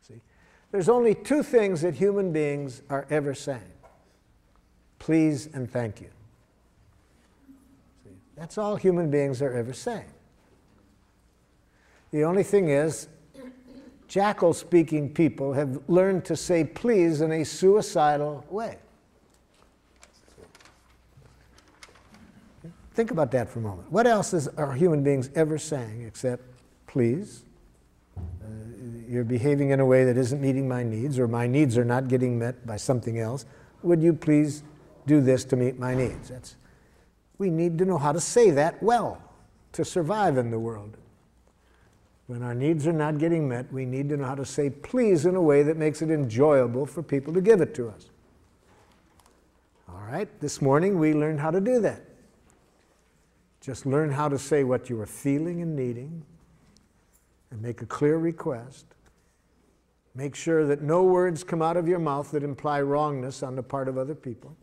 See, there's only two things that human beings are ever saying: please and thank you. See, that's all human beings are ever saying. The only thing is, jackal-speaking people have learned to say please in a suicidal way. Think about that for a moment. What else are human beings ever saying except please? You're behaving in a way that isn't meeting my needs, or my needs are not getting met by something else. Would you please do this to meet my needs? We need to know how to say that well to survive in the world. When our needs are not getting met, we need to know how to say please in a way that makes it enjoyable for people to give it to us. All right, this morning we learned how to do that. Just learn how to say what you are feeling and needing, and make a clear request. Make sure that no words come out of your mouth that imply wrongness on the part of other people.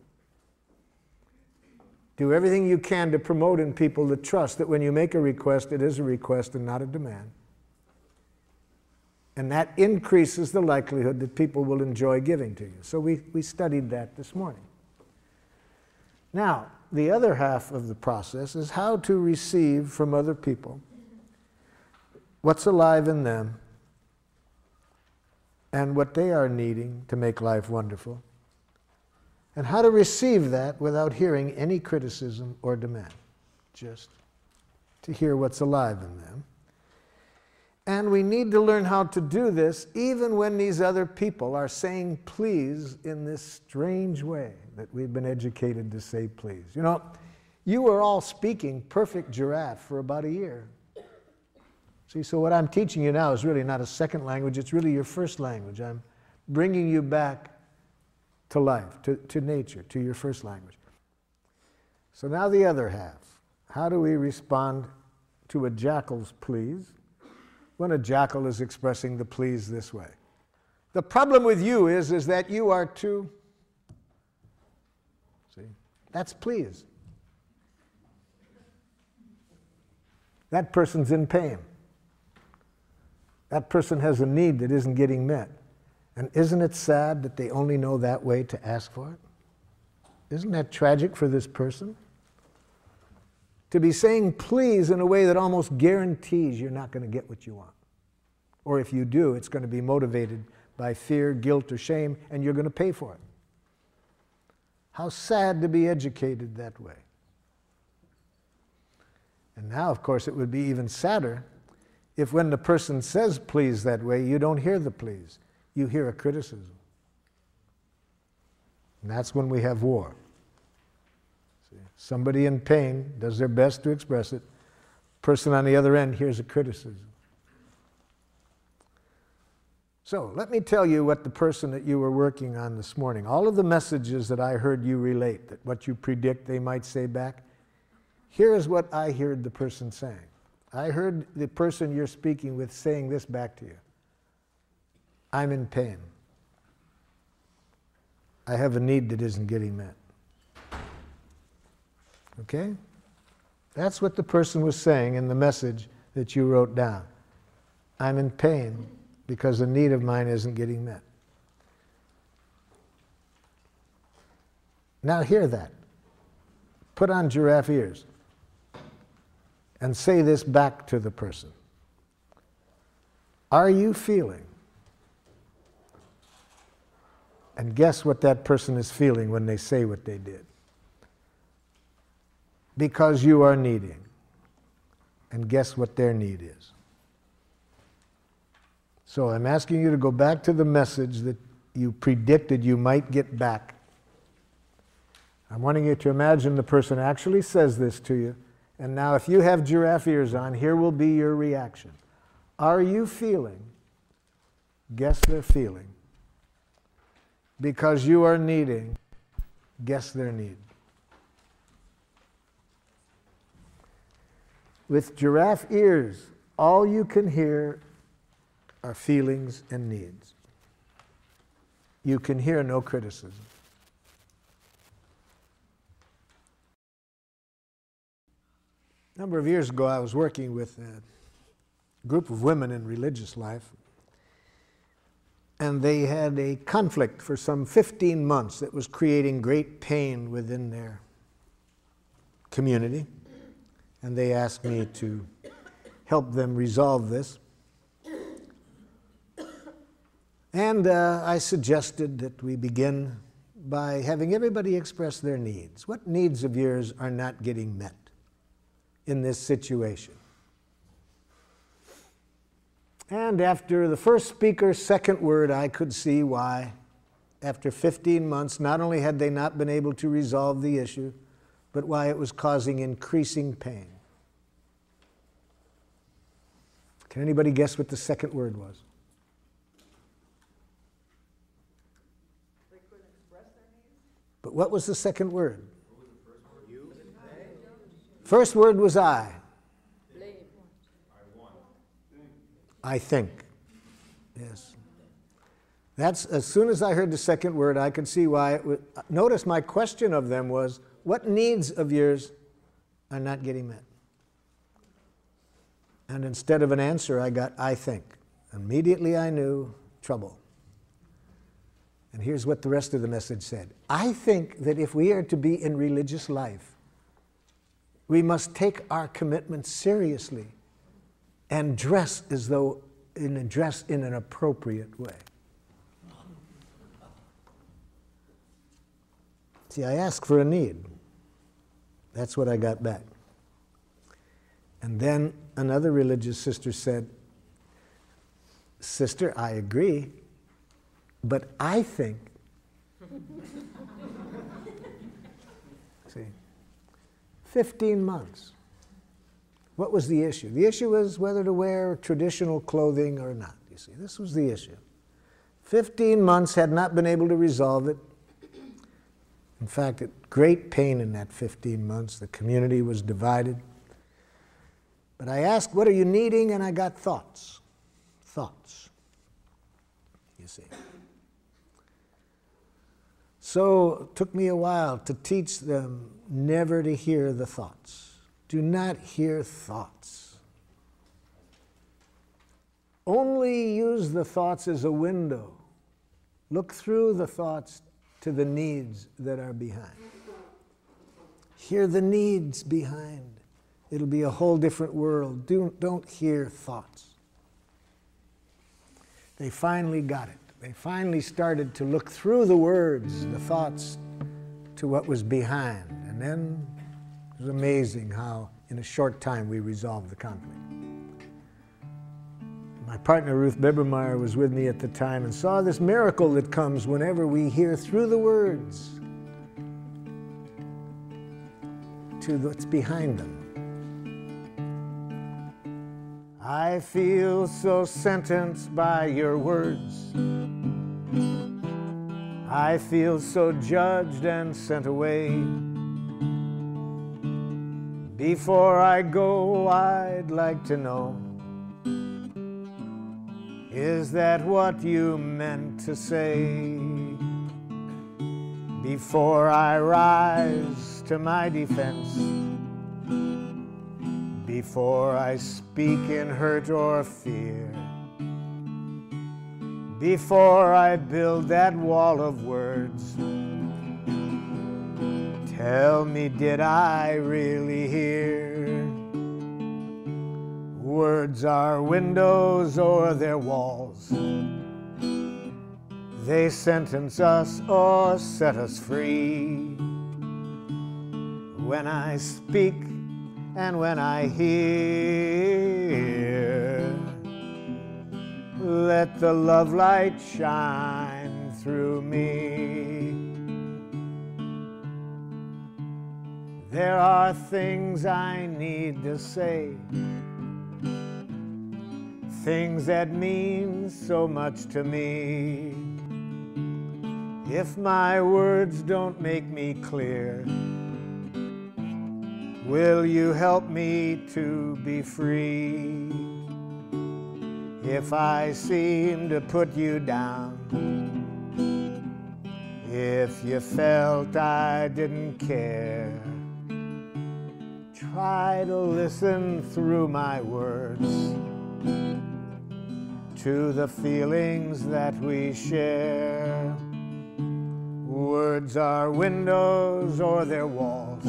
Do everything you can to promote in people the trust that when you make a request, it is a request and not a demand. And that increases the likelihood that people will enjoy giving to you. So we studied that this morning. Now, the other half of the process is how to receive from other people what's alive in them and what they are needing to make life wonderful, and how to receive that without hearing any criticism or demand, just to hear what's alive in them. And we need to learn how to do this even when these other people are saying please in this strange way that we've been educated to say please. You know, you were all speaking perfect giraffe for about a year. See, so what I'm teaching you now is really not a second language, it's really your first language. I'm bringing you back to life, to nature, to your first language. So now the other half. How do we respond to a jackal's pleas when a jackal is expressing the pleas this way? The problem with you is that you are too, see, that's please. That person's in pain. That person has a need that isn't getting met. And isn't it sad that they only know that way to ask for it? Isn't that tragic for this person? To be saying please in a way that almost guarantees you're not going to get what you want. Or if you do, it's going to be motivated by fear, guilt, or shame, and you're going to pay for it. How sad to be educated that way. And now, of course, it would be even sadder if when the person says please that way, you don't hear the please. You hear a criticism. And that's when we have war. See, somebody in pain does their best to express it. Person on the other end hears a criticism. So let me tell you what the person that you were working on this morning, all of the messages that I heard you relate, that what you predict they might say back, here is what I heard the person saying. I heard the person you're speaking with saying this back to you. I'm in pain. I have a need that isn't getting met. Okay? That's what the person was saying in the message that you wrote down. I'm in pain because a need of mine isn't getting met. Now hear that. Put on giraffe ears and say this back to the person. Are you feeling? And guess what that person is feeling when they say what they did. Because you are needing. And guess what their need is. So I'm asking you to go back to the message that you predicted you might get back. I'm wanting you to imagine the person actually says this to you. And now if you have giraffe ears on, here will be your reaction. Are you feeling? Guess they're feeling. Because you are needing, guess their need. With giraffe ears, all you can hear are feelings and needs. You can hear no criticism. A number of years ago, I was working with a group of women in religious life. And they had a conflict for some 15 months that was creating great pain within their community. And they asked me to help them resolve this. And I suggested that we begin by having everybody express their needs. What needs of yours are not getting met in this situation? And after the first speaker's second word, I could see why, after 15 months, not only had they not been able to resolve the issue, but why it was causing increasing pain. Can anybody guess what the second word was? But what was the second word? First word was I. I think. Yes. That's, as soon as I heard the second word, I could see why it was. Notice my question of them was, what needs of yours are not getting met? And instead of an answer, I got, I think. Immediately I knew trouble. And here's what the rest of the message said. I think that if we are to be in religious life, we must take our commitment seriously and dress as though, dress in an appropriate way. See, I asked for a need. That's what I got back. And then another religious sister said, Sister, I agree, but I think. See, 15 months. What was the issue? The issue was whether to wear traditional clothing or not, you see. This was the issue. 15 months had not been able to resolve it. In fact, great pain in that 15 months. The community was divided. But I asked, what are you needing? And I got thoughts. Thoughts. You see. So it took me a while to teach them never to hear the thoughts. Do not hear thoughts. Only use the thoughts as a window. Look through the thoughts to the needs that are behind. Hear the needs behind. It'll be a whole different world. Don't hear thoughts. They finally got it. They finally started to look through the words, the thoughts, to what was behind. And then it was amazing how in a short time we resolved the conflict. My partner Ruth Bebermeyer was with me at the time and saw this miracle that comes whenever we hear through the words to what's behind them. I feel so sentenced by your words. I feel so judged and sent away. Before I go, I'd like to know, is that what you meant to say? Before I rise to my defense, before I speak in hurt or fear, before I build that wall of words, tell me, did I really hear? Words are windows or they're walls. They sentence us or set us free. When I speak and when I hear, let the love light shine through me. There are things I need to say, things that mean so much to me. If my words don't make me clear, will you help me to be free? If I seem to put you down, if you felt I didn't care, try to listen through my words. to the feelings that we share. Words are windows or they're walls.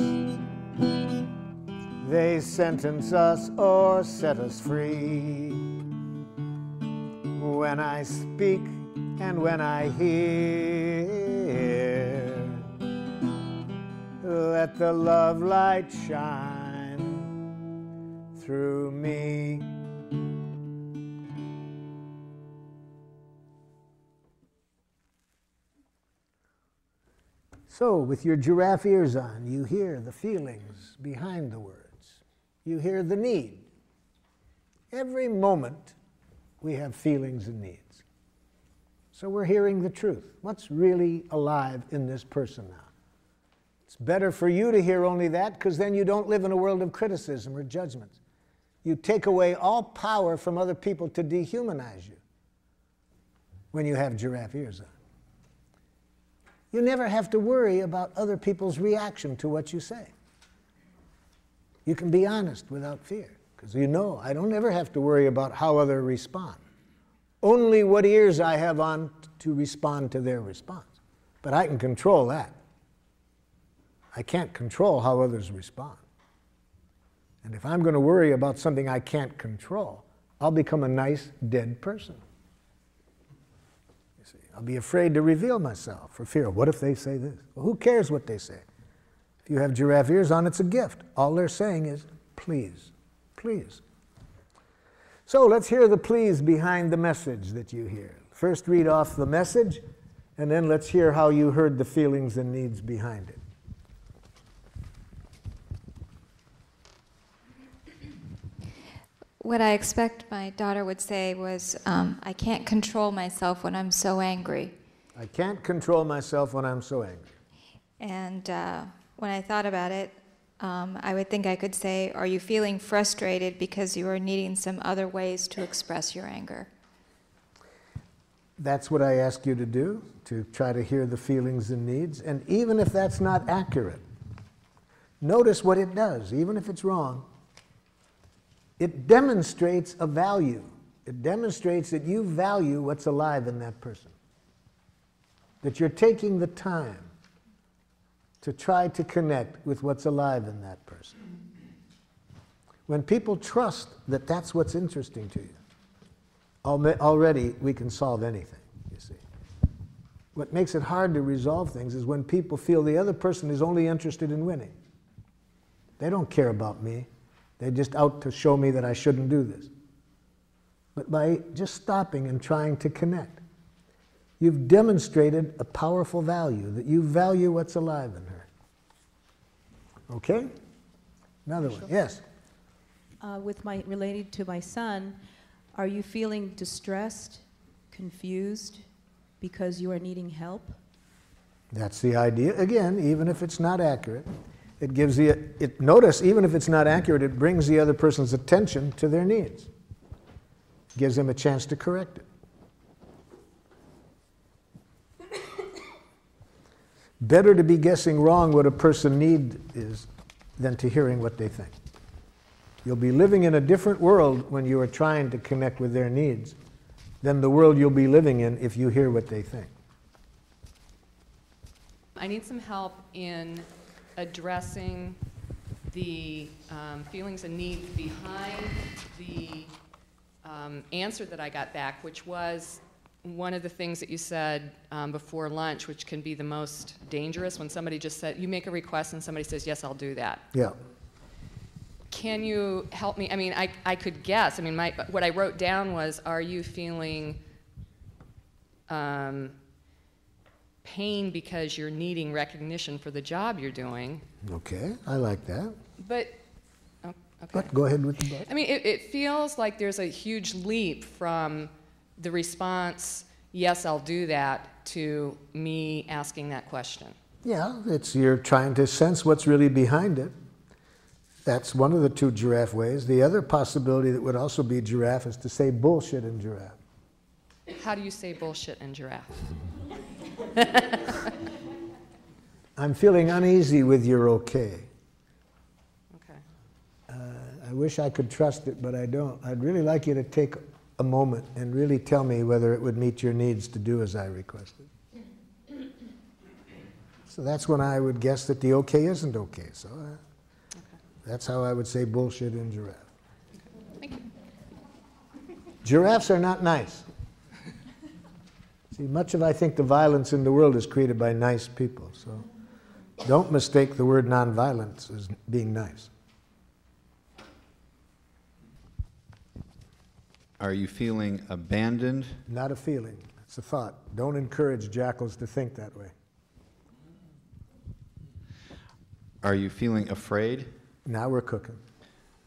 They sentence us or set us free. When I speak and when I hear, let the love light shine through me. So, with your giraffe ears on, you hear the feelings behind the words. You hear the need. Every moment, we have feelings and needs. So we're hearing the truth. What's really alive in this person now? It's better for you to hear only that, because then you don't live in a world of criticism or judgments. You take away all power from other people to dehumanize you when you have giraffe ears on. You never have to worry about other people's reaction to what you say. You can be honest without fear, because you know I don't ever have to worry about how others respond. Only what ears I have on to respond to their response. But I can control that. I can't control how others respond. And if I'm going to worry about something I can't control, I'll become a nice, dead person. You see, I'll be afraid to reveal myself for fear. What if they say this? Well, who cares what they say? If you have giraffe ears on, it's a gift. All they're saying is, please, please. So let's hear the please behind the message that you hear. First read off the message, and then let's hear how you heard the feelings and needs behind it. What I expect my daughter would say was, I can't control myself when I'm so angry. I can't control myself when I'm so angry. And when I thought about it, I would think I could say, are you feeling frustrated because you are needing some other ways to express your anger? That's what I ask you to do, to try to hear the feelings and needs. And even if that's not accurate, notice what it does, even if it's wrong. It demonstrates a value. It demonstrates that you value what's alive in that person. That you're taking the time to try to connect with what's alive in that person. When people trust that that's what's interesting to you, already we can solve anything, you see. What makes it hard to resolve things is when people feel the other person is only interested in winning. They don't care about me. They're just out to show me that I shouldn't do this. But by just stopping and trying to connect, you've demonstrated a powerful value, that you value what's alive in her. Okay? Another one. Yes? Related to my son, are you feeling distressed, confused, because you are needing help? That's the idea. Again, even if it's not accurate, it gives notice, even if it's not accurate, it brings the other person's attention to their needs. Gives them a chance to correct it. Better to be guessing wrong what a person needs is than to hearing what they think. You'll be living in a different world when you are trying to connect with their needs than the world you'll be living in if you hear what they think. I need some help in addressing the feelings and needs behind the answer that I got back, which was one of the things that you said before lunch, which can be the most dangerous, when somebody just said, you make a request and somebody says, yes, I'll do that. Yeah. Can you help me? I mean, I could guess. I mean, what I wrote down was, are you feeling pain because you're needing recognition for the job you're doing? Okay, I like that. But, okay. But go ahead with the but. I mean, it feels like there's a huge leap from the response, yes, I'll do that, to me asking that question. Yeah, you're trying to sense what's really behind it. That's one of the two giraffe ways. The other possibility that would also be giraffe is to say bullshit in giraffe. How do you say bullshit in giraffe? I'm feeling uneasy with your okay. Okay. I wish I could trust it, but I don't. I'd really like you to take a moment and really tell me whether it would meet your needs to do as I requested. So that's when I would guess that the okay isn't okay. So that's how I would say bullshit in giraffe. Thank you. Giraffes are not nice. See, much of, I think, the violence in the world is created by nice people. So don't mistake the word nonviolence as being nice. Are you feeling abandoned? Not a feeling. It's a thought. Don't encourage jackals to think that way. Are you feeling afraid Now we're cooking.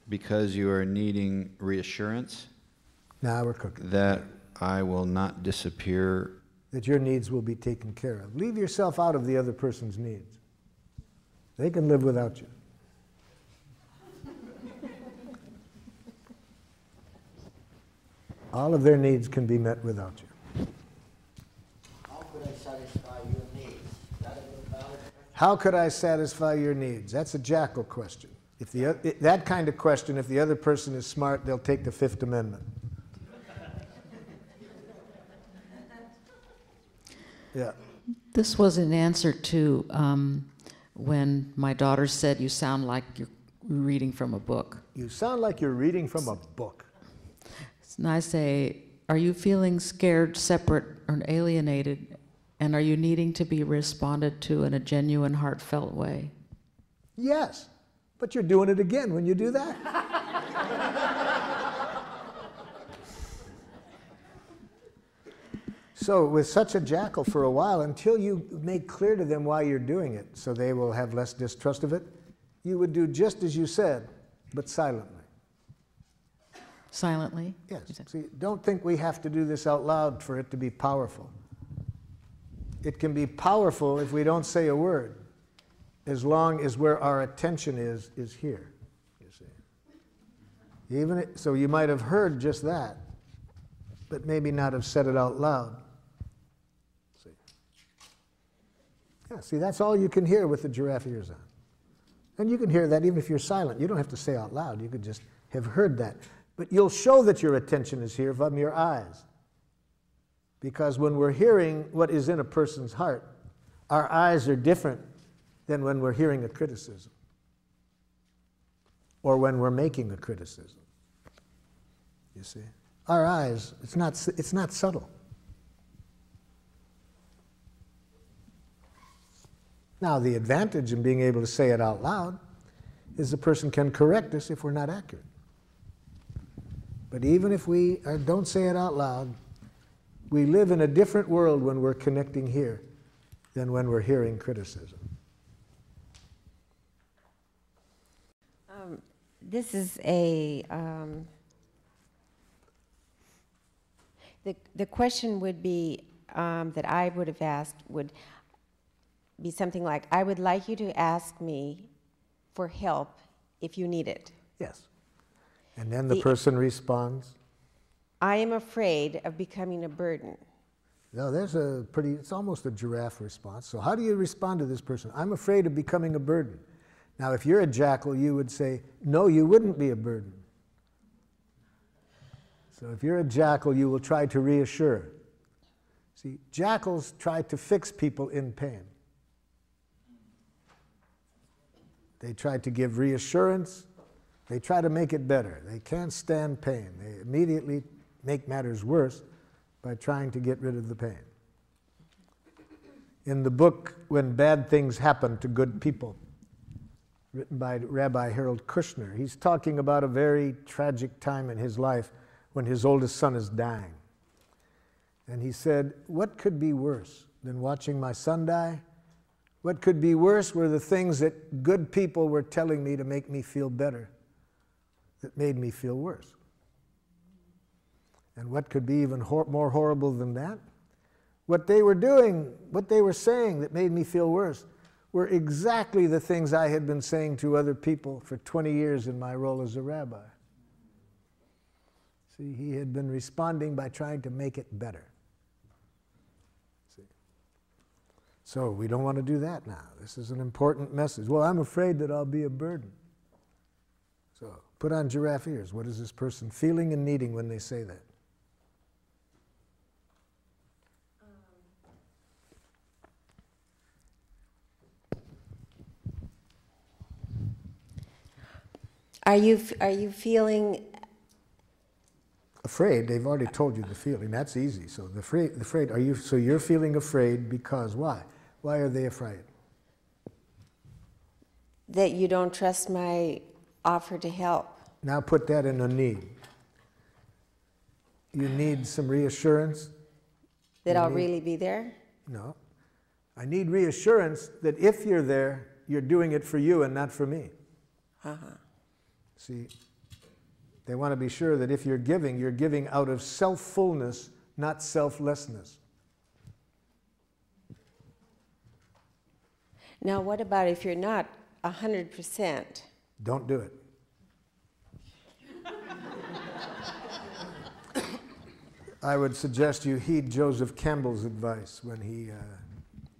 because you are needing reassurance Now we're cooking. that I will not disappear? That your needs will be taken care of. Leave yourself out of the other person's needs. They can live without you. All of their needs can be met without you. How could I satisfy your needs? Is that a good valid question? How could I satisfy your needs? That's a jackal question. If that kind of question, if the other person is smart, they'll take the Fifth Amendment. Yeah. This was an answer to when my daughter said, "You sound like you're reading from a book." You sound like you're reading from a book. And I say, "Are you feeling scared, separate, or alienated? And are you needing to be responded to in a genuine, heartfelt way?" Yes, but you're doing it again when you do that. So with such a jackal for a while, until you make clear to them why you're doing it, so they will have less distrust of it, you would do just as you said, but silently. Silently? Yes. See, don't think we have to do this out loud for it to be powerful. It can be powerful if we don't say a word, as long as where our attention is here, you see. So you might have heard just that, but maybe not have said it out loud. See? Yeah, see, that's all you can hear with the giraffe ears on. And you can hear that even if you're silent. You don't have to say out loud. You could just have heard that. But you'll show that your attention is here from your eyes. Because when we're hearing what is in a person's heart, our eyes are different than when we're hearing a criticism or when we're making a criticism. You see? Our eyes, it's not subtle. Now, the advantage in being able to say it out loud is the person can correct us if we're not accurate. But even if we don't say it out loud, we live in a different world when we're connecting here than when we're hearing criticism. This is a, the question would be, that I would have asked would be something like, I would like you to ask me for help if you need it. Yes. And then the person responds. I am afraid of becoming a burden. No, there's it's almost a giraffe response. So how do you respond to this person? I'm afraid of becoming a burden. Now, if you're a jackal, you would say, no, you wouldn't be a burden. So if you're a jackal, you will try to reassure. See, jackals try to fix people in pain. They try to give reassurance. They try to make it better. They can't stand pain. They immediately make matters worse by trying to get rid of the pain. In the book, When Bad Things Happen to Good People, written by Rabbi Harold Kushner, he's talking about a very tragic time in his life when his oldest son is dying. And he said, what could be worse than watching my son die? What could be worse were the things that good people were telling me to make me feel better that made me feel worse. And what could be even more horrible than that? What they were doing, what they were saying that made me feel worse were exactly the things I had been saying to other people for 20 years in my role as a rabbi. See, he had been responding by trying to make it better. See? So we don't want to do that now. This is an important message. Well, I'm afraid that I'll be a burden. So put on giraffe ears. What is this person feeling and needing when they say that? Are you feeling Afraid, they've already told you the feeling. That's easy. So the afraid, so you're feeling afraid because why? Why are they afraid? that you don't trust my offer to help? Now put that in a need. You need some reassurance. That I'll really be there? No. I need reassurance that if you're there, you're doing it for you and not for me. See, they want to be sure that if you're giving out of self-fullness, not selflessness. Now, what about if you're not 100%? Don't do it. I would suggest you heed Joseph Campbell's advice when he,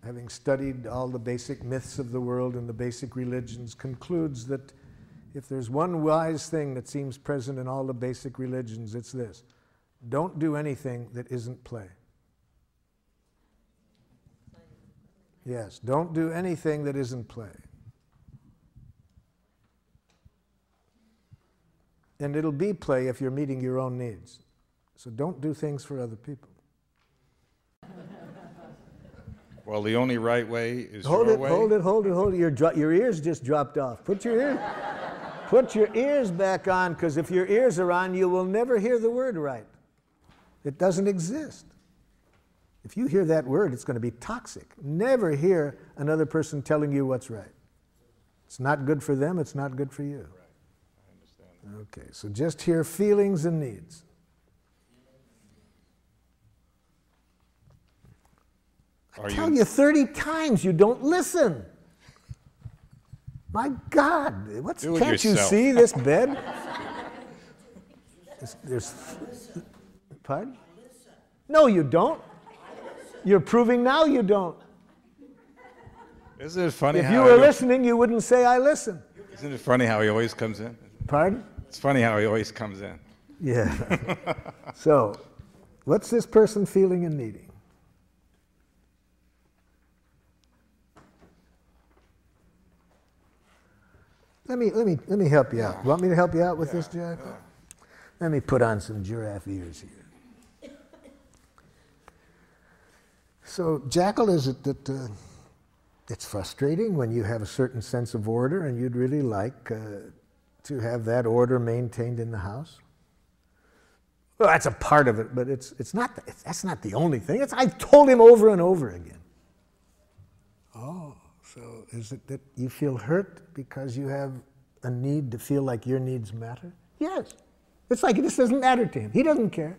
having studied all the basic myths of the world and the basic religions, concludes that if there's one wise thing that seems present in all the basic religions, it's this: don't do anything that isn't play. Yes, don't do anything that isn't play. And it'll be play if you're meeting your own needs. So don't do things for other people. Well, the only right way is Hold your it, way. hold it, hold it, hold it. Your ears just dropped off. Put your ears back on, because if your ears are on, you will never hear the word right. It doesn't exist. If you hear that word, it's going to be toxic. Never hear another person telling you what's right. It's not good for them, it's not good for you. Right. I understand that. Okay, so just hear feelings and needs. I tell you 30 times, you don't listen. My God, Do it can't you yourself. see this bed? There's pardon? No, you don't. You're proving now you don't. Isn't it funny If how you were listening, you wouldn't say, I listen. Isn't it funny how he always comes in? Pardon? It's funny how he always comes in. Yeah. So, what's this person feeling and needing? Let me help you out. Want me to help you out with this, Jack? Let me put on some giraffe ears here. So, Jackal, is it that it's frustrating when you have a certain sense of order and you'd really like to have that order maintained in the house? Well, that's a part of it, but that's not the only thing. I've told him over and over again. Oh, so is it that you feel hurt because you have a need to feel like your needs matter? Yes. It's like this doesn't matter to him. He doesn't care.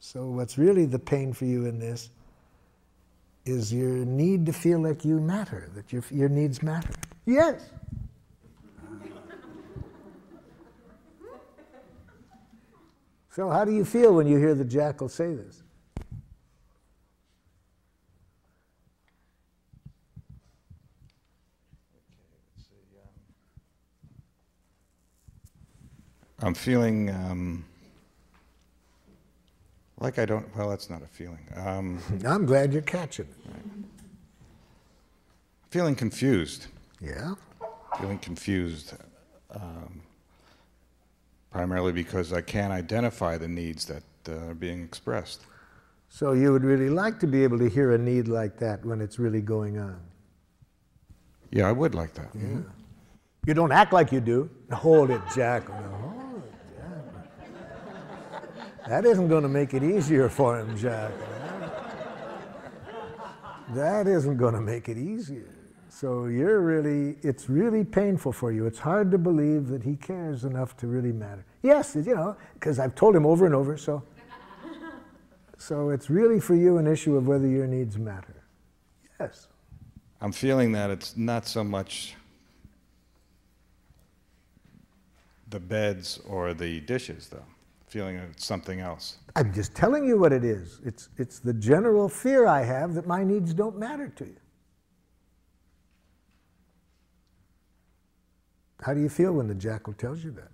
So what's really the pain for you in this is your need to feel like you matter, that your needs matter. Yes. So how do you feel when you hear the jackal say this? I'm feeling like I don't, well, that's not a feeling. I'm glad you're catching it. Feeling confused. Yeah? Feeling confused, primarily because I can't identify the needs that are being expressed. So you would really like to be able to hear a need like that when it's really going on? Yeah, I would like that. Yeah. You don't act like you do. Hold it, Jackal. Hold it, Jackal. That isn't going to make it easier for him, Jackal. That isn't going to make it easier. So it's really painful for you. It's hard to believe that he cares enough to really matter. Yes, because I've told him over and over, so it's really for you an issue of whether your needs matter. Yes. I'm feeling that it's not so much the beds or the dishes, though. Feeling it's something else. I'm just telling you what it is. It's the general fear I have that my needs don't matter to you. How do you feel when the jackal tells you that?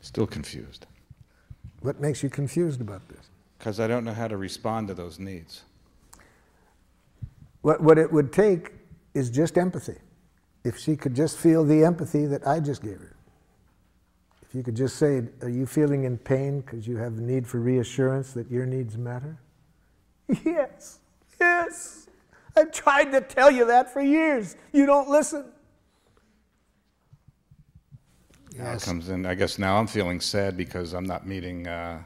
Still confused. What makes you confused about this? Because I don't know how to respond to those needs. What it would take is just empathy. if she could just feel the empathy that I just gave her. If you could just say, are you feeling in pain because you have the need for reassurance that your needs matter? Yes, yes. I've tried to tell you that for years. You don't listen. Now it comes in, I guess now I'm feeling sad because I'm not meeting the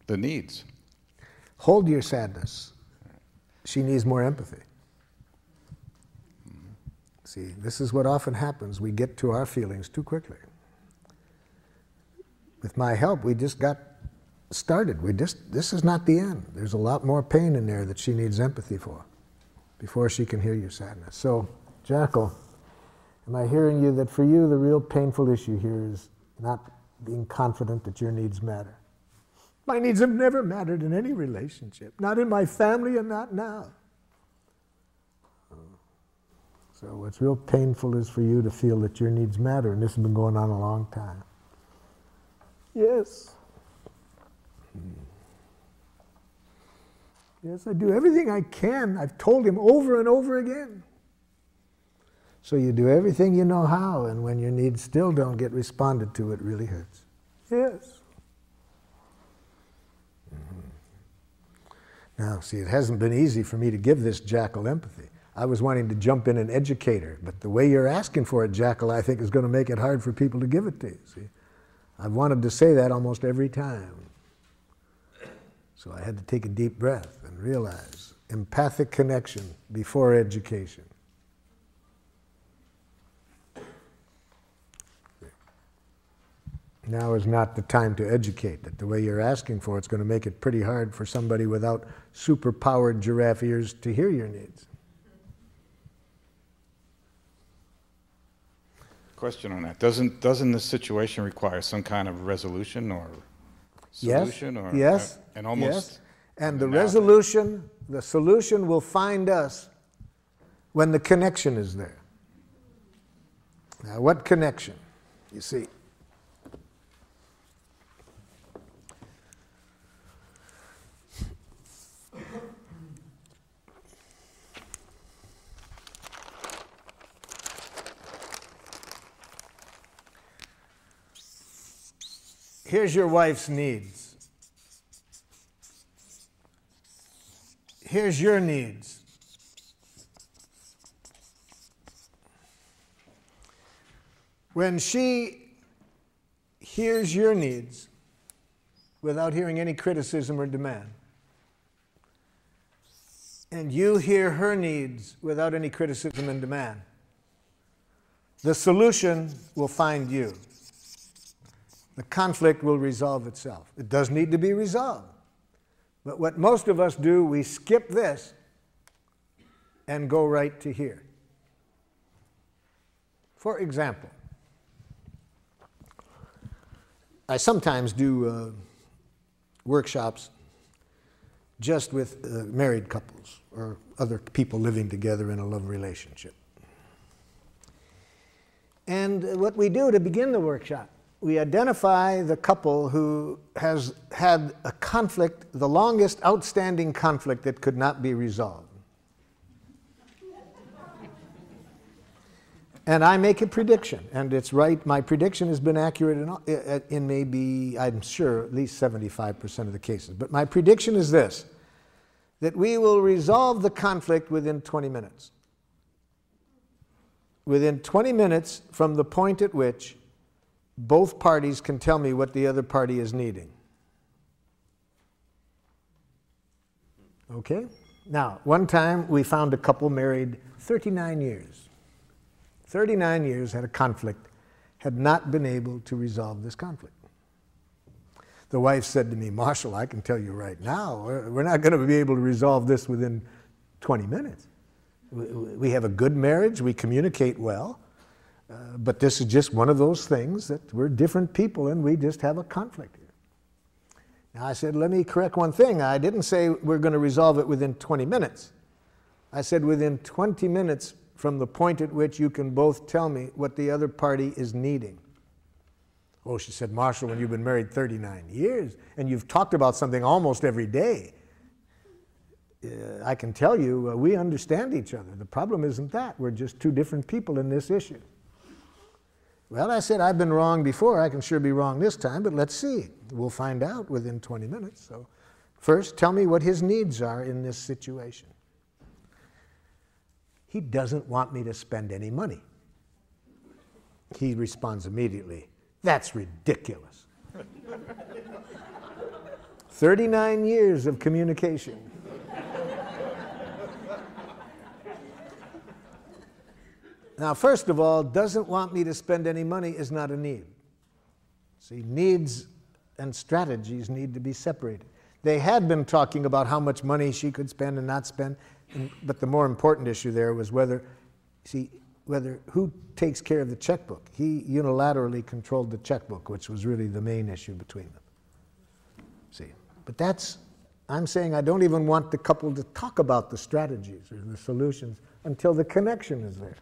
needs. Hold your sadness. She needs more empathy. See, this is what often happens. We get to our feelings too quickly. With my help, we just got started. This is not the end. There's a lot more pain in there that she needs empathy for before she can hear your sadness. So, Jackal, am I hearing you that for you the real painful issue here is not being confident that your needs matter? My needs have never mattered in any relationship, not in my family and not now. So what's real painful is for you to feel that your needs matter, and this has been going on a long time. Yes. Yes, I do everything I can. I've told him over and over again. So you do everything you know how, and when your needs still don't get responded to, it really hurts. Yes. Now, see, it hasn't been easy for me to give this Jackal empathy. I was wanting to jump in and educate her, but the way you're asking for it, Jackal, I think is going to make it hard for people to give it to you, see? I've wanted to say that almost every time. So I had to take a deep breath and realize empathic connection before education. Now is not the time to educate. That the way you're asking for it's going to make it pretty hard for somebody without super-powered giraffe ears to hear your needs. Question on that. Doesn't this situation require some kind of resolution or solution? Yes, or yes, and almost yes. And the resolution, the solution will find us when the connection is there. Now, what connection? You see, here's your wife's needs. Here's your needs. When she hears your needs without hearing any criticism or demand, and you hear her needs without any criticism and demand, the solution will find you. The conflict will resolve itself. It does need to be resolved. But what most of us do, we skip this and go right to here. For example, I sometimes do workshops just with married couples or other people living together in a love relationship. And what we do to begin the workshop, we identify the couple who has had a conflict, the longest outstanding conflict that could not be resolved. And I make a prediction, and it's right. My prediction has been accurate in maybe, I'm sure, at least 75% of the cases. But my prediction is this, that we will resolve the conflict within 20 minutes. Within 20 minutes from the point at which both parties can tell me what the other party is needing. Okay? Now, one time we found a couple married 39 years. 39 years had a conflict, had not been able to resolve this conflict. The wife said to me, Marshall, I can tell you right now, we're not going to be able to resolve this within 20 minutes. We have a good marriage, we communicate well, but this is just one of those things that we're different people and we just have a conflict here. Now I said, let me correct one thing. I didn't say we're going to resolve it within 20 minutes. I said within 20 minutes from the point at which you can both tell me what the other party is needing. Oh, she said, Marshall, when you've been married 39 years and you've talked about something almost every day, I can tell you, we understand each other. The problem isn't that. We're just two different people in this issue. Well, I said, I've been wrong before. I can sure be wrong this time, but let's see. We'll find out within 20 minutes. So first, tell me what his needs are in this situation. He doesn't want me to spend any money. He responds immediately, that's ridiculous. 39 years of communication. Now, first of all, doesn't want me to spend any money is not a need. See, needs and strategies need to be separated. They had been talking about how much money she could spend and not spend, but the more important issue there was whether who takes care of the checkbook. He unilaterally controlled the checkbook, which was really the main issue between them. See, but I'm saying I don't even want the couple to talk about the strategies or the solutions until the connection is there.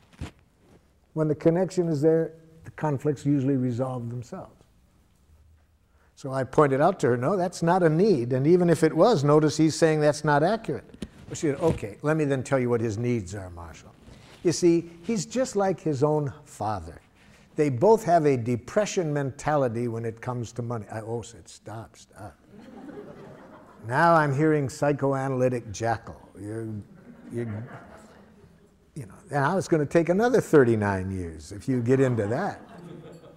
When the connection is there, the conflicts usually resolve themselves. So I pointed out to her, no, that's not a need. And even if it was, notice he's saying that's not accurate. Well, she said, okay, let me then tell you what his needs are, Marshall. You see, he's just like his own father. They both have a depression mentality when it comes to money. I said, stop. Now I'm hearing psychoanalytic jackal. Now it's going to take another 39 years if you get into that.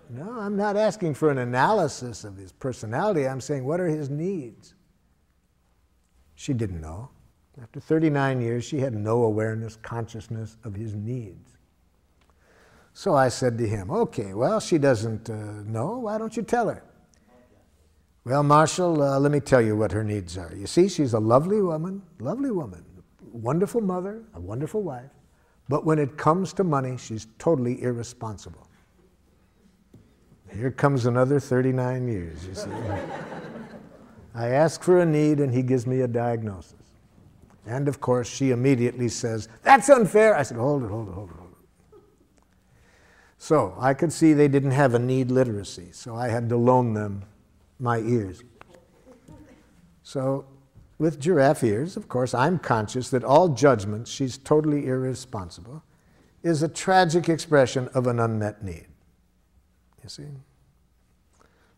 No, I'm not asking for an analysis of his personality. I'm saying, what are his needs? She didn't know. After 39 years, she had no awareness, consciousness of his needs. So I said to him, okay, well, she doesn't know. Why don't you tell her? Well, Marshall, let me tell you what her needs are. You see, she's a lovely woman, wonderful mother, a wonderful wife. But when it comes to money, she's totally irresponsible. Here comes another 39 years, you see. I ask for a need, and he gives me a diagnosis. And, of course, she immediately says, that's unfair. I said, hold it. So I could see they didn't have a need literacy, so I had to loan them my ears. So with giraffe ears, of course, I'm conscious that all judgment, she's totally irresponsible, is a tragic expression of an unmet need. You see?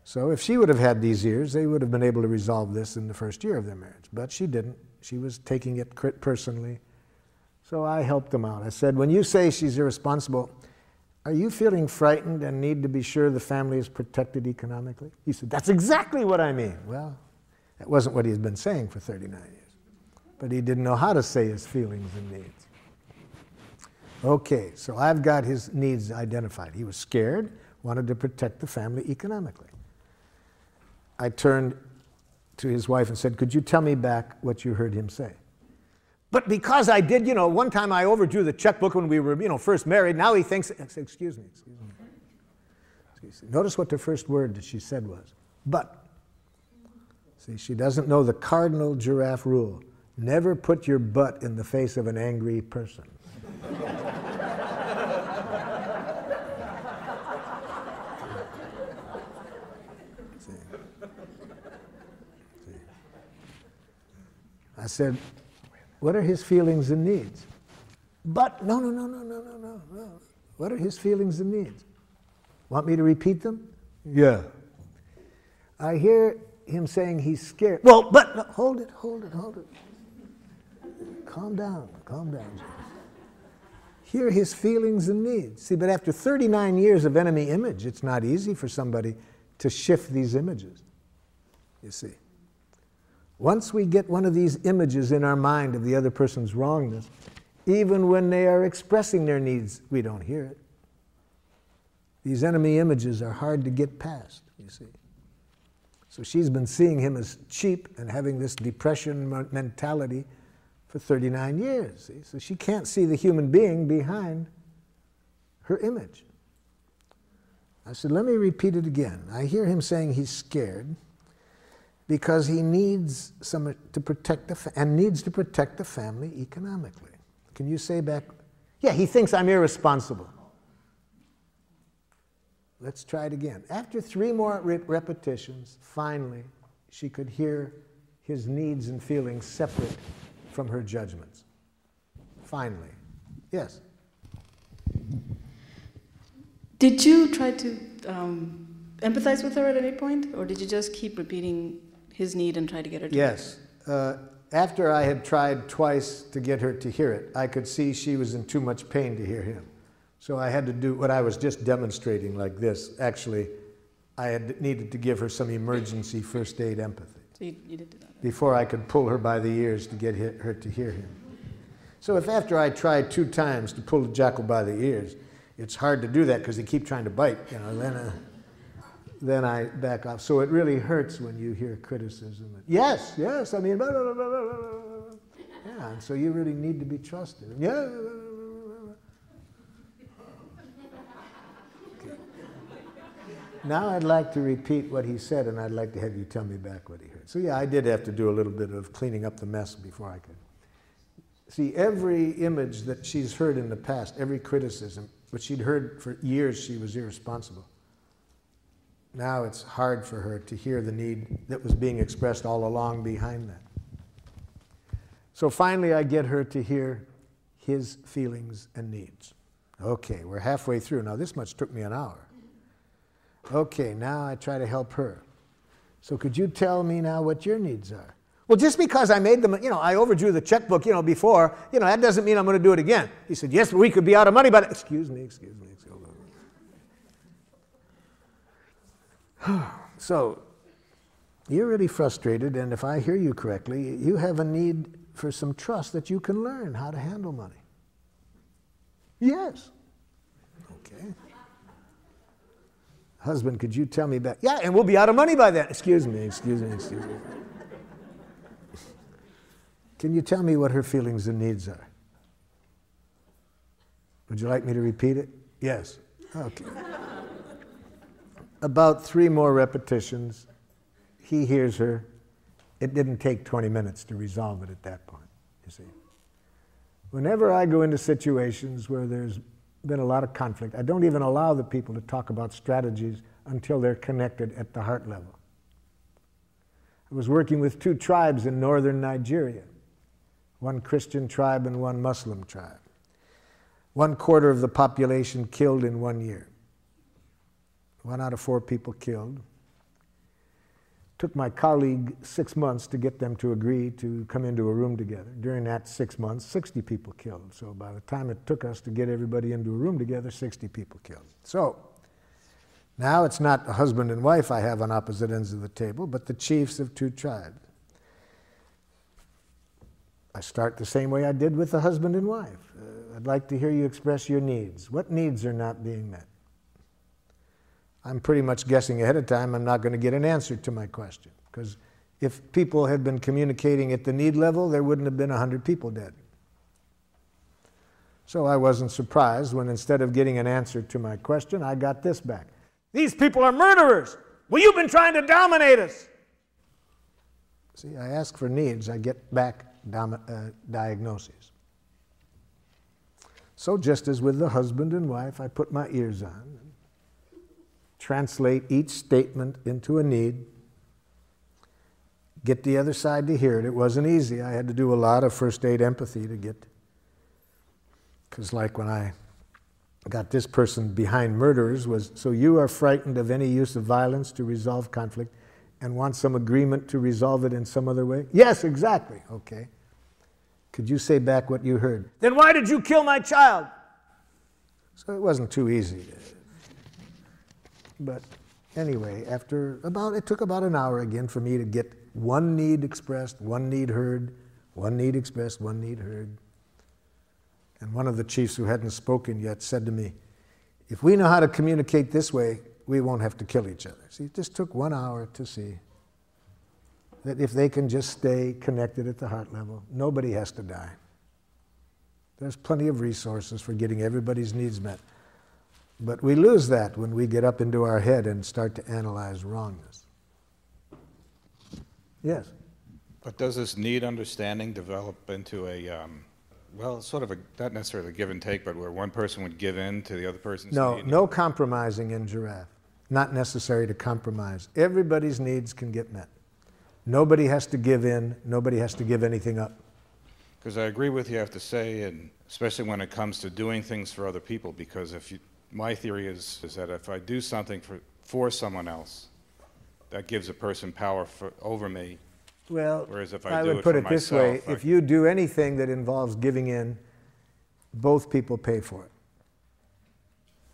So if she would have had these ears, they would have been able to resolve this in the first year of their marriage. But she didn't. She was taking it personally. So I helped them out. I said, when you say she's irresponsible, are you feeling frightened and need to be sure the family is protected economically? He said, that's exactly what I mean. Well, that wasn't what he had been saying for 39 years. But he didn't know how to say his feelings and needs. Okay, so I've got his needs identified. He was scared, wanted to protect the family economically. I turned to his wife and said, could you tell me back what you heard him say? But because I did, one time I overdrew the checkbook when we were, first married, now he thinks, I said, excuse me. Notice what the first word that she said was, but. See, she doesn't know the cardinal giraffe rule. Never put your butt in the face of an angry person. I said, what are his feelings and needs? But, no. What are his feelings and needs? Want me to repeat them? Yeah. I hear him saying he's scared. Well, but, no, hold it. Calm down. Hear his feelings and needs. See, but after 39 years of enemy image, it's not easy for somebody to shift these images, you see. Once we get one of these images in our mind of the other person's wrongness, even when they are expressing their needs, we don't hear it. These enemy images are hard to get past, you see. So she's been seeing him as cheap and having this depression mentality for 39 years. See? So she can't see the human being behind her image. I said, let me repeat it again. I hear him saying he's scared because he needs to protect the family economically. Can you say back? Yeah, he thinks I'm irresponsible. Let's try it again. After 3 more repetitions, finally, she could hear his needs and feelings separate from her judgments. Finally. Yes? Did you try to empathize with her at any point, or did you just keep repeating his need and try to get her to Yes. After I had tried twice to get her to hear it, I could see she was in too much pain to hear him. So I had to do what I was just demonstrating like this. Actually, I had needed to give her some emergency first aid empathy. So you did do that. Before I could pull her by the ears to get her to hear him. So if after I tried 2 times to pull the jackal by the ears, it's hard to do that because they keep trying to bite, you know, then I back off. So it really hurts when you hear criticism. Yes, yes, I mean, blah, blah, blah, blah, blah, blah. Yeah, and so you really need to be trusted. Yeah. Okay. Now I'd like to repeat what he said, and I'd like to have you tell me back what he heard. So yeah, I did have to do a little bit of cleaning up the mess before I could. See, every image that she's heard in the past, every criticism, which she'd heard for years she was irresponsible. Now it's hard for her to hear the need that was being expressed all along behind that. So finally I get her to hear his feelings and needs. Okay, we're halfway through. Now this much took me an hour. Okay, now I try to help her. So could you tell me now what your needs are? Well, just because I made them, you know, I overdrew the checkbook, you know, before, you know, that doesn't mean I'm going to do it again. He said, yes, but we could be out of money, but excuse me. So, you're really frustrated, and if I hear you correctly, you have a need for some trust that you can learn how to handle money. Yes. Okay. Husband, could you tell me back? Yeah, and we'll be out of money by then. Excuse me. Can you tell me what her feelings and needs are? Would you like me to repeat it? Yes. Okay. About 3 more repetitions. He hears her. It didn't take 20 minutes to resolve it at that point, you see. Whenever I go into situations where there's been a lot of conflict, I don't even allow the people to talk about strategies until they're connected at the heart level. I was working with 2 tribes in northern Nigeria, one Christian tribe and one Muslim tribe. 1/4 of the population killed in 1 year. 1 out of 4 people killed. Took my colleague 6 months to get them to agree to come into a room together. During that 6 months, 60 people killed. So by the time it took us to get everybody into a room together, 60 people killed. So now it's not a husband and wife I have on opposite ends of the table, but the chiefs of 2 tribes. I start the same way I did with the husband and wife. I'd like to hear you express your needs. What needs are not being met? I'm pretty much guessing ahead of time I'm not going to get an answer to my question, because if people had been communicating at the need level, there wouldn't have been 100 people dead. So I wasn't surprised when instead of getting an answer to my question, I got this back. These people are murderers! Well, you've been trying to dominate us! See, I ask for needs, I get back diagnoses. So just as with the husband and wife, I put my ears on, translate each statement into a need, get the other side to hear it. It wasn't easy. I had to do a lot of first aid empathy to get, because like when I got this person behind murderers was, so you are frightened of any use of violence to resolve conflict and want some agreement to resolve it in some other way? Yes, exactly. Okay. Could you say back what you heard? Then why did you kill my child? So it wasn't too easy. But anyway, it took about an hour again for me to get one need expressed, one need heard, one need expressed, one need heard. And one of the chiefs who hadn't spoken yet said to me, if we know how to communicate this way, we won't have to kill each other. See, it just took 1 hour to see that if they can just stay connected at the heart level, nobody has to die. There's plenty of resources for getting everybody's needs met. But we lose that when we get up into our head and start to analyze wrongness. Yes? But does this need understanding develop into a, well, sort of a, not necessarily a give and take, but where one person would give in to the other person's need? No compromising in Giraffe. Not necessary to compromise. Everybody's needs can get met. Nobody has to give in. Nobody has to give anything up. Because I agree with you, I have to say, and especially when it comes to doing things for other people, because my theory is that if I do something for someone else, that gives a person power over me. Well, Whereas if I I do would it put for it this way, myself, if you do anything that involves giving in, both people pay for it.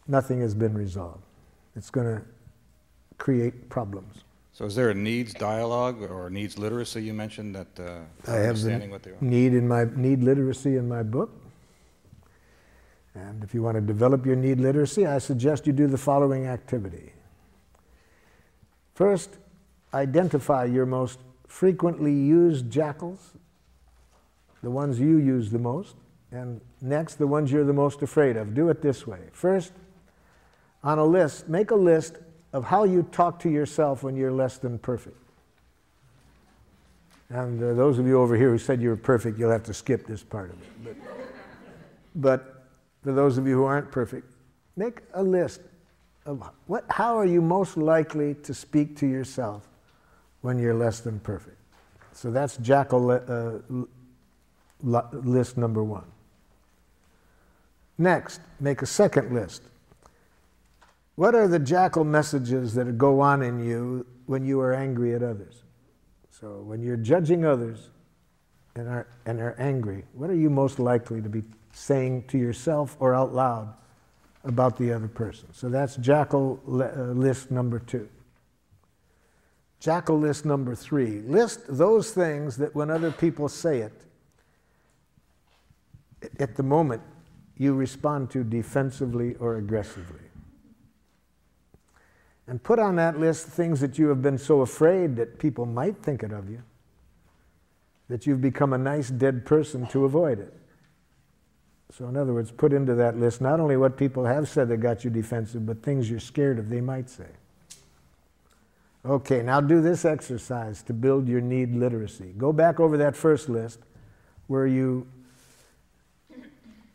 Nothing has been resolved. It's going to create problems. So is there a needs dialogue or needs literacy you mentioned that I have understanding what they are? need literacy in my book. And if you want to develop your need literacy, I suggest you do the following activity. First, identify your most frequently used jackals, the ones you use the most, and next, the ones you're the most afraid of. Do it this way. First, on a list, make a list of how you talk to yourself when you're less than perfect. And those of you over here who said you were perfect, you'll have to skip this part of it. But for those of you who aren't perfect, make a list of how are you most likely to speak to yourself when you're less than perfect. So that's jackal list number one. Next, make a second list. What are the jackal messages that go on in you when you are angry at others? So when you're judging others and are angry, what are you most likely to be saying to yourself or out loud about the other person? So that's jackal list number two. Jackal list number three. List those things that when other people say it, at the moment you respond to defensively or aggressively. And put on that list things that you have been so afraid that people might think it of you, that you've become a nice dead person to avoid it. So in other words, put into that list not only what people have said that got you defensive, but things you're scared of they might say. Okay, now do this exercise to build your need literacy. Go back over that first list where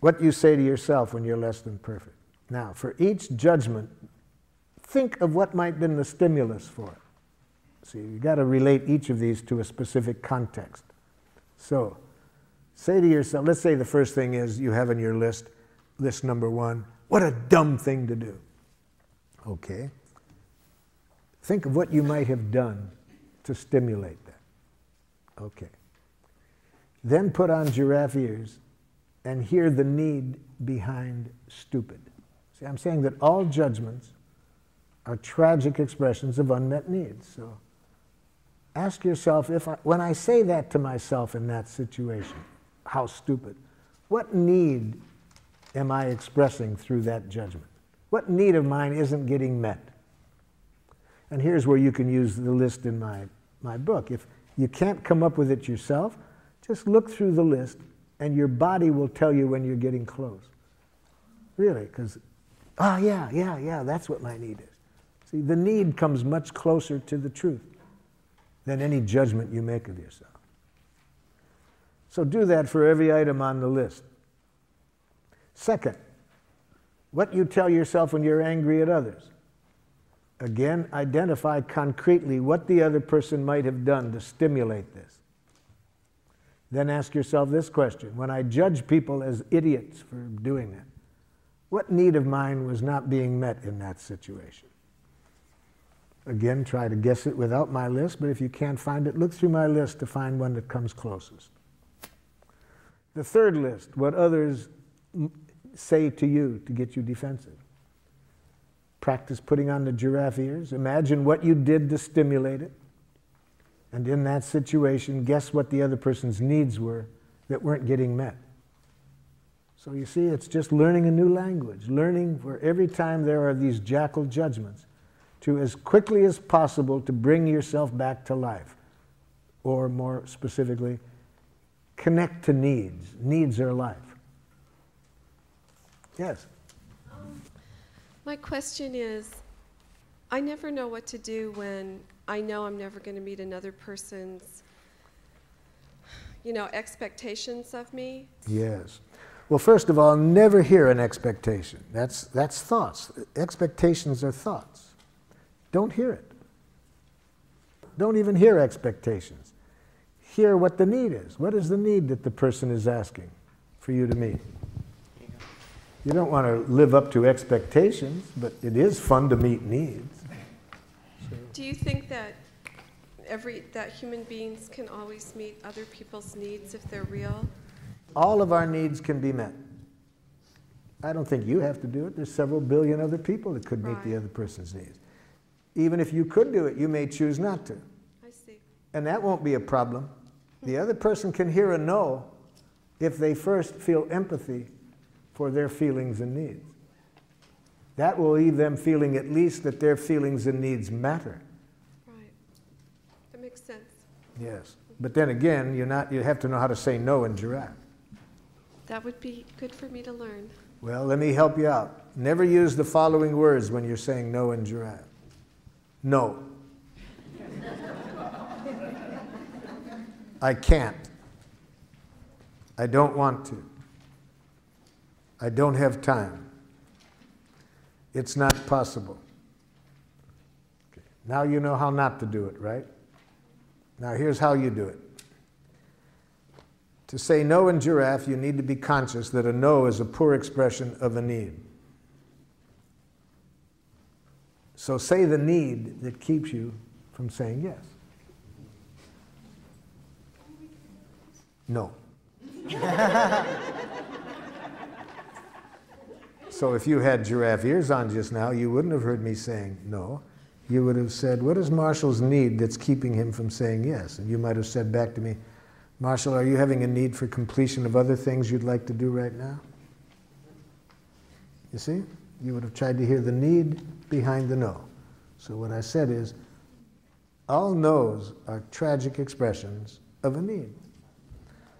what you say to yourself when you're less than perfect. Now, for each judgment, think of what might have been the stimulus for it. See, you've got to relate each of these to a specific context. So, say to yourself, let's say the first thing is you have on your list number one, what a dumb thing to do. Okay. Think of what you might have done to stimulate that. Okay. Then put on giraffe ears and hear the need behind stupid. See, I'm saying that all judgments are tragic expressions of unmet needs. So ask yourself, when I say that to myself in that situation, how stupid, what need am I expressing through that judgment? What need of mine isn't getting met? And here's where you can use the list in my book. If you can't come up with it yourself, just look through the list and your body will tell you when you're getting close. Really, because, yeah, that's what my need is. See, the need comes much closer to the truth than any judgment you make of yourself. So do that for every item on the list. Second, what you tell yourself when you're angry at others. Again, identify concretely what the other person might have done to stimulate this. Then ask yourself this question. When I judge people as idiots for doing that, what need of mine was not being met in that situation? Again, try to guess it without my list, but if you can't find it, look through my list to find one that comes closest. The third list, what others say to you to get you defensive. Practice putting on the giraffe ears. Imagine what you did to stimulate it. And in that situation, guess what the other person's needs were that weren't getting met. So you see, it's just learning a new language. Learning for every time there are these jackal judgments to, as quickly as possible, to bring yourself back to life. Or more specifically, connect to needs. Needs are life. Yes? My question is, I never know what to do when I know I'm never going to meet another person's, expectations of me. Yes. Well, first of all, never hear an expectation. That's thoughts. Expectations are thoughts. Don't hear it. Don't even hear expectations. hear what the need is. What is the need that the person is asking for you to meet? You don't want to live up to expectations, but it is fun to meet needs. Do you think that that human beings can always meet other people's needs if they're real? All of our needs can be met. I don't think you have to do it. There's several billion other people that could meet the other person's needs. Even if you could do it, you may choose not to. I see. And that won't be a problem. The other person can hear a no if they first feel empathy for their feelings and needs. That will leave them feeling at least that their feelings and needs matter. Right. That makes sense. Yes. But then again, you have to know how to say no in giraffe. That would be good for me to learn. Well, let me help you out. Never use the following words when you're saying no in giraffe. No. I can't. I don't want to. I don't have time. It's not possible. Okay. Now you know how not to do it, right? Now here's how you do it. To say no in giraffe, you need to be conscious that a no is a poor expression of a need. So say the need that keeps you from saying yes. No. So if you had giraffe ears on just now, you wouldn't have heard me saying no. You would have said, what is Marshall's need that's keeping him from saying yes? And you might have said back to me, Marshall, are you having a need for completion of other things you'd like to do right now? You see? You would have tried to hear the need behind the no. So what I said is, all no's are tragic expressions of a need.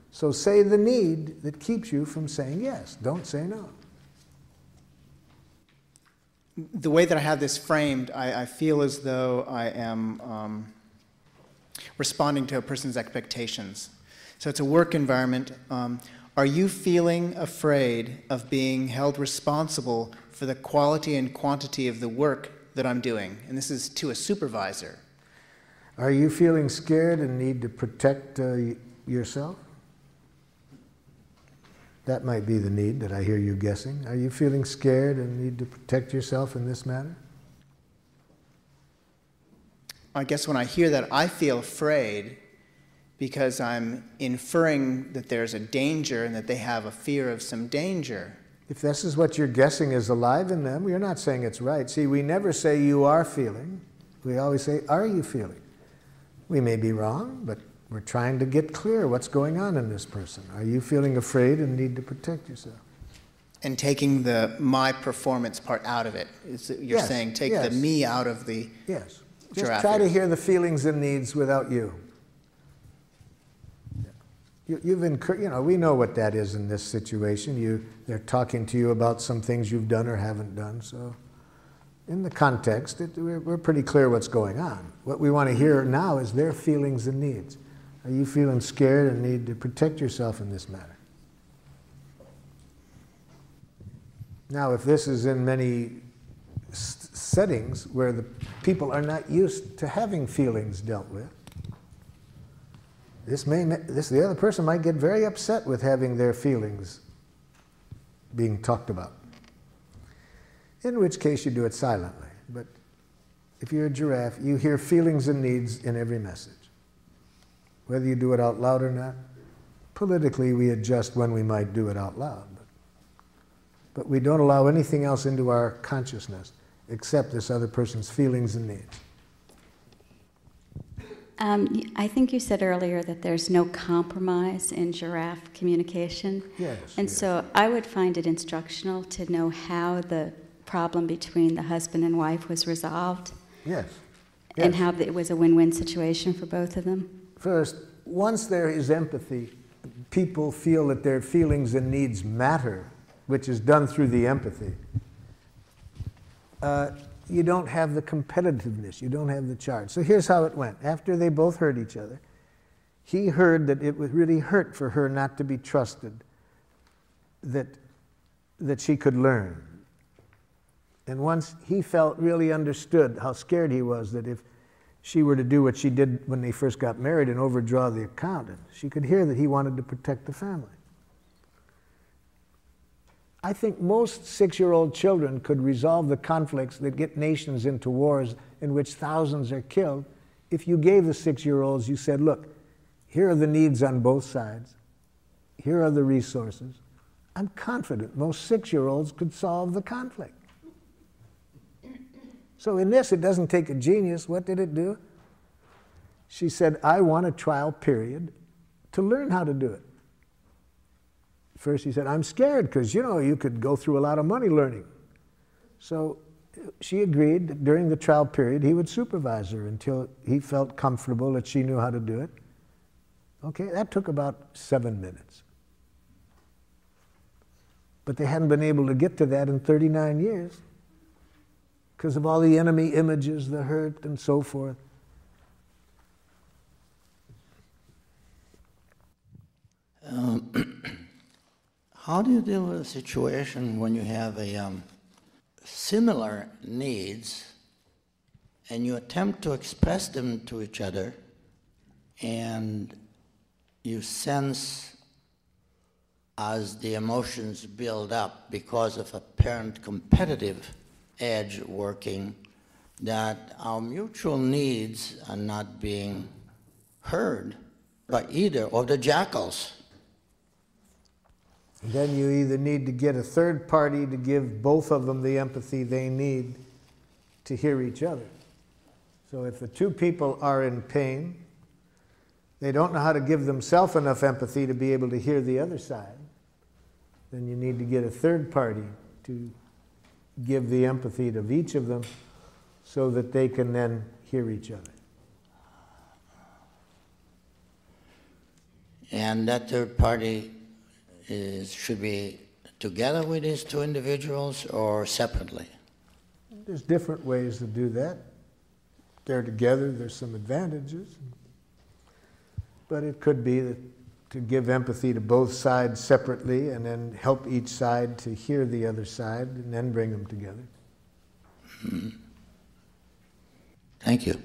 So say the need that keeps you from saying yes. Don't say no. The way that I have this framed, I feel as though I am responding to a person's expectations. So it's a work environment. Are you feeling afraid of being held responsible for the quality and quantity of the work that I'm doing? And this is to a supervisor. Are you feeling scared and need to protect yourself? That might be the need that I hear you guessing. Are you feeling scared and need to protect yourself in this matter? I guess when I hear that, I feel afraid because I'm inferring that there's a danger and that they have a fear of some danger. If this is what you're guessing is alive in them, you're not saying it's right. See, we never say you are feeling. We always say, are you feeling? We may be wrong, but we're trying to get clear what's going on in this person. Are you feeling afraid and need to protect yourself? And taking the my performance part out of it. You're saying take the me out of the Yes. Just giraffe try to ears. hear the feelings and needs without you. We know what that is in this situation. They're talking to you about some things you've done or haven't done. So in the context, we're pretty clear what's going on. What we want to hear now is their feelings and needs. Are you feeling scared and need to protect yourself in this matter? Now, if this is in many settings where the people are not used to having feelings dealt with, the other person might get very upset with having their feelings being talked about. In which case you do it silently. But if you're a giraffe, you hear feelings and needs in every message. Whether you do it out loud or not, politically we adjust when we might do it out loud. But we don't allow anything else into our consciousness except this other person's feelings and needs. I think you said earlier that there's no compromise in giraffe communication. Yes. And so I would find it instructional to know how the problem between the husband and wife was resolved. Yes. And how it was a win-win situation for both of them. First, once there is empathy, people feel that their feelings and needs matter, which is done through the empathy. You don't have the competitiveness, you don't have the charge. So here's how it went. After they both heard each other, he heard that it would really hurt for her not to be trusted, that she could learn. And once he felt really understood how scared he was that if she were to do what she did when they first got married and overdraw the account, she could hear that he wanted to protect the family. I think most 6-year-old children could resolve the conflicts that get nations into wars in which thousands are killed if you gave the 6-year-olds, you said, look, here are the needs on both sides. Here are the resources. I'm confident most 6-year-olds could solve the conflict. So in this, it doesn't take a genius. What did it do? She said, I want a trial period to learn how to do it. First he said, I'm scared because, you know, you could go through a lot of money learning. So she agreed that during the trial period he would supervise her until he felt comfortable that she knew how to do it. Okay, that took about 7 minutes. But they hadn't been able to get to that in 39 years because of all the enemy images, the hurt, and so forth. How do you deal with a situation when you have a similar needs and you attempt to express them to each other and you sense as the emotions build up because of apparent competitive edge working that our mutual needs are not being heard by either of the jackals? Then you either need to get a third party to give both of them the empathy they need to hear each other. So if the two people are in pain, they don't know how to give themselves enough empathy to be able to hear the other side, then you need to get a third party to give the empathy to each of them so that they can then hear each other. And that third party should be together with these two individuals or separately? There's different ways to do that. They're together, there's some advantages. But it could be that to give empathy to both sides separately and then help each side to hear the other side and then bring them together. Thank you.